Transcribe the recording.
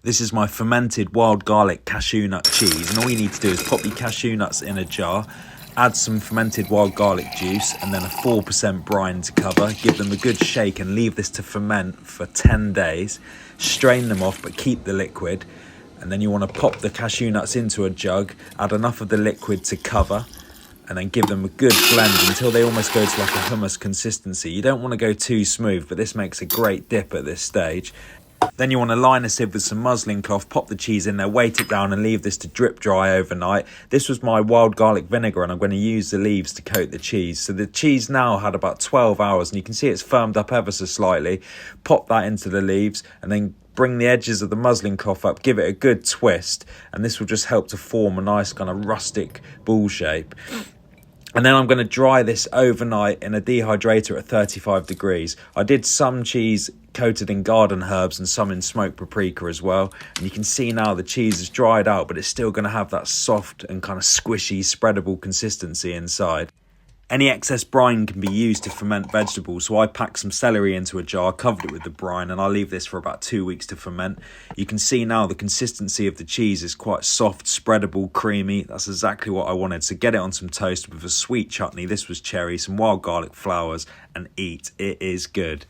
This is my fermented wild garlic cashew nut cheese, and all you need to do is pop your cashew nuts in a jar, add some fermented wild garlic juice and then a 4% brine to cover. Give them a good shake and leave this to ferment for 10 days. Strain them off but keep the liquid, and then you want to pop the cashew nuts into a jug, add enough of the liquid to cover, and then give them a good blend until they almost go to like a hummus consistency. You don't want to go too smooth, but this makes a great dip at this stage. Then you want to line a sieve with some muslin cloth, pop the cheese in there, weight it down and leave this to drip dry overnight. This was my wild garlic vinegar and I'm going to use the leaves to coat the cheese. So the cheese now had about 12 hours and you can see it's firmed up ever so slightly. Pop that into the leaves and then bring the edges of the muslin cloth up, give it a good twist, and this will just help to form a nice kind of rustic ball shape. And then I'm going to dry this overnight in a dehydrator at 35 degrees. I did some cheese coated in garden herbs and some in smoked paprika as well. And you can see now the cheese is dried out, but it's still going to have that soft and kind of squishy, spreadable consistency inside. Any excess brine can be used to ferment vegetables, so I packed some celery into a jar, covered it with the brine, and I'll leave this for about 2 weeks to ferment. You can see now the consistency of the cheese is quite soft, spreadable, creamy. That's exactly what I wanted. So get it on some toast with a sweet chutney. This was cherry, some wild garlic flowers, and eat. It is good.